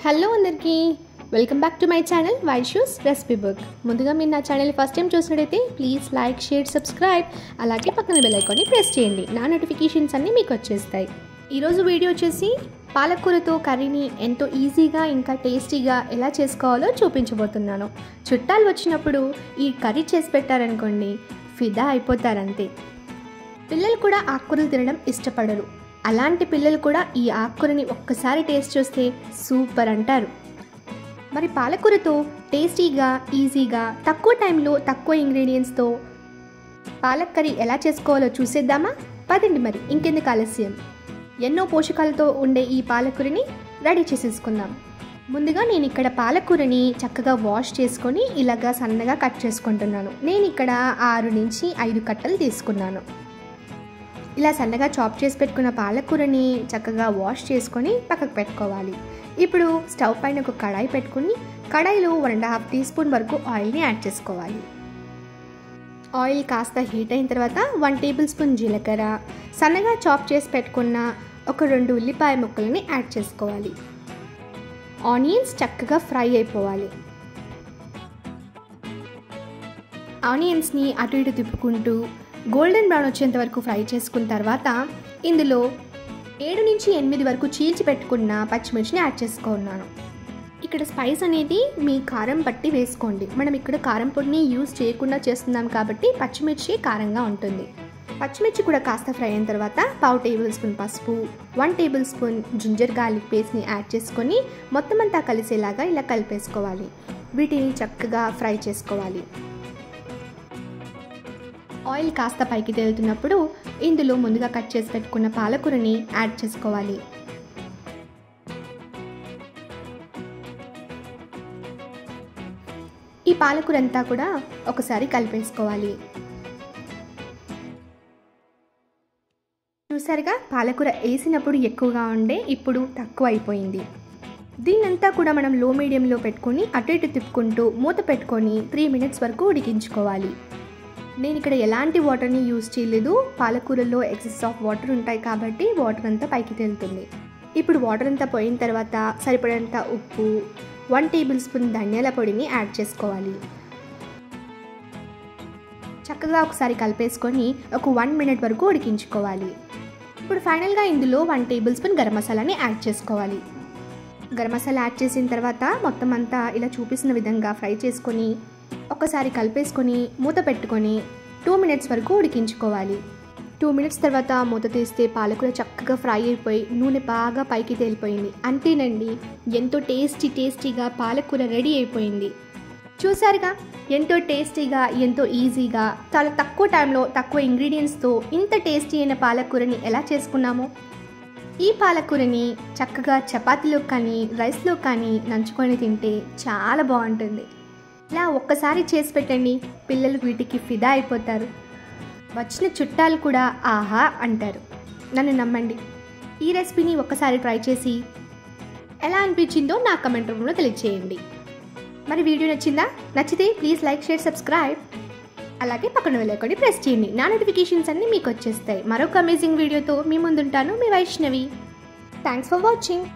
Hello అందరికీ welcome back to my channel Vaishu's recipe book. ముందుగా మీరు నా ఛానల్ ఫస్ట్ టైం చూసినట్టయితే ప్లీజ్ లైక్, షేర్, సబ్స్క్రైబ్, అలాగే పక్కన బెల్ ఐకాన్ని ప్రెస్ చేయండి. నా నోటిఫికేషన్స్ అన్నీ మీకు వచ్చేస్తాయి. ఈరోజు వీడియో వచ్చేసి పాలకూరతో కర్రీని ఎంతో ఈజీగా ఇంకా టేస్టీగా ఎలా చేసుకోవాలో చూపించబోతున్నాను. చుట్టాలు వచ్చినప్పుడు ఈ కర్రీ చేసి పెట్టారనుకోండి, ఫిదా అయిపోతారంతే. పిల్లలు కూడా ఆకుకూరలు తినడం ఇష్టపడరు. అలాంటి పిల్లలు కూడా ఈ ఆకుకూరని ఒక్కసారి టేస్ట్ చూస్తే సూపర్ అంటారు. మరి పాలకూరతో టేస్టీగా, ఈజీగా, తక్కువ టైంలో, తక్కువ ఇంగ్రీడియంట్స్తో పాలక్ కర్రీ ఎలా చేసుకోవాలో చూసేద్దామా? పదండి మరి ఇంకెందుకు ఆలస్యం. ఎన్నో పోషకాలతో ఉండే ఈ పాలకూరని రెడీ చేసేసుకుందాం. ముందుగా నేను ఇక్కడ పాలకూరని చక్కగా వాష్ చేసుకొని ఇలాగా సన్నగా కట్ చేసుకుంటున్నాను. నేను ఇక్కడ 6 నుంచి 5 కట్టలు తీసుకున్నాను. ఇలా సన్నగా చాప్ చేసి పెట్టుకున్న పాలకూరని చక్కగా వాష్ చేసుకొని పక్కకు పెట్టుకోవాలి. ఇప్పుడు స్టవ్ పైన ఒక కడాయి పెట్టుకుని కడాయిలో 1.5 టీ స్పూన్ వరకు ఆయిల్ని యాడ్ చేసుకోవాలి. ఆయిల్ కాస్త హీట్ అయిన తర్వాత 1 టేబుల్ స్పూన్ జీలకర్ర, సన్నగా చాప్ చేసి పెట్టుకున్న ఒక 2 ఉల్లిపాయ ముక్కలని యాడ్ చేసుకోవాలి. ఆనియన్స్ చక్కగా ఫ్రై అయిపోవాలి. ఆనియన్స్ని అటు ఇటు తిప్పుకుంటూ గోల్డెన్ బ్రౌన్ వచ్చేంత వరకు ఫ్రై చేసుకున్న తర్వాత ఇందులో 7 నుంచి 8 వరకు చీల్చి పెట్టుకున్న పచ్చిమిర్చిని యాడ్ చేసుకున్నాను. ఇక్కడ స్పైస్ అనేది మీ కారం బట్టి వేసుకోండి. మనం ఇక్కడ కారం పొడిని యూజ్ చేయకుండా చేస్తున్నాం కాబట్టి పచ్చిమిర్చి కారంగా ఉంటుంది. పచ్చిమిర్చి కూడా కాస్త ఫ్రై అయిన తర్వాత 1/2 టేబుల్ స్పూన్ పసుపు, 1 టేబుల్ స్పూన్ జింజర్ గార్లిక్ పేస్ట్ని యాడ్ చేసుకొని మొత్తం అంతా కలిసేలాగా ఇలా కలిపేసుకోవాలి. వీటిని చక్కగా ఫ్రై చేసుకోవాలి. ఆయిల్ కాస్త పైకి తేలుతున్నప్పుడు ఇందులో ముందుగా కట్ చేసి పెట్టుకున్న పాలకూరని యాడ్ చేసుకోవాలి. ఈ పాలకూర అంతా కూడా ఒకసారి కలిపేసుకోవాలి. చూసారుగా, పాలకూర వేసినప్పుడు ఎక్కువగా ఉండే, ఇప్పుడు తక్కువ అయిపోయింది. దీన్నంతా కూడా మనం లో మీడియంలో పెట్టుకొని అటు ఇటు తిప్పుకుంటూ మూత పెట్టుకొని 3 మినిట్స్ వరకు ఉడికించుకోవాలి. నేను ఇక్కడ ఎలాంటి వాటర్ని యూజ్ చేయలేదు. పాలకూరలో ఎక్సెస్ ఆఫ్ వాటర్ ఉంటాయి కాబట్టి వాటర్ అంతా పైకి తేలుతుంది. ఇప్పుడు వాటర్ అంతా పోయిన తర్వాత సరిపడంత ఉప్పు, 1 టేబుల్ స్పూన్ ధనియాల పొడిని యాడ్ చేసుకోవాలి. చక్కగా ఒకసారి కలిపేసుకొని ఒక 1 మినిట్ వరకు ఉడికించుకోవాలి. ఇప్పుడు ఫైనల్గా ఇందులో 1 టేబుల్ స్పూన్ గరం మసాలాని యాడ్ చేసుకోవాలి. గరం మసాలా యాడ్ చేసిన తర్వాత మొత్తం అంతా ఇలా చూపిస్తున్న విధంగా ఫ్రై చేసుకొని ఒకసారి కలిపేసుకొని మూత పెట్టుకొని 2 మినిట్స్ వరకు ఉడికించుకోవాలి. 2 మినిట్స్ తర్వాత మూత తీస్తే పాలకూర చక్కగా ఫ్రై అయిపోయి నూనె బాగా పైకి తేలిపోయింది. అంతేనండి, ఎంతో టేస్టీగా పాలకూర రెడీ అయిపోయింది. చూసారుగా, ఎంతో టేస్టీగా, ఎంతో ఈజీగా, చాలా తక్కువ టైంలో, తక్కువ ఇంగ్రీడియంట్స్తో ఇంత టేస్టీ అయిన పాలకూరని ఎలా చేసుకున్నామో. ఈ పాలకూరని చక్కగా చపాతీలో కానీ రైస్లో కానీ నంచుకొని తింటే చాలా బాగుంటుంది. ఇలా ఒక్కసారి చేసి పెట్టండి, పిల్లలు వీటికి ఫిదా అయిపోతారు. వచ్చిన చుట్టాలు కూడా ఆహా అంటారు. నన్ను నమ్మండి. ఈ రెసిపీని ఒక్కసారి ట్రై చేసి ఎలా అనిపించిందో నా కమెంట్ రూమ్లో తెలియజేయండి. మరి వీడియో నచ్చిందా? నచ్చితే ప్లీజ్ లైక్, షేర్, సబ్స్క్రైబ్, అలాగే పక్కన బెల్ ఐకాన్ని ప్రెస్ చేయండి. నా నోటిఫికేషన్స్ అన్నీ మీకు వచ్చేస్తాయి. మరొక అమేజింగ్ వీడియోతో మీ ముందుంటాను. మీ వైష్ణవి. Thanks for watching.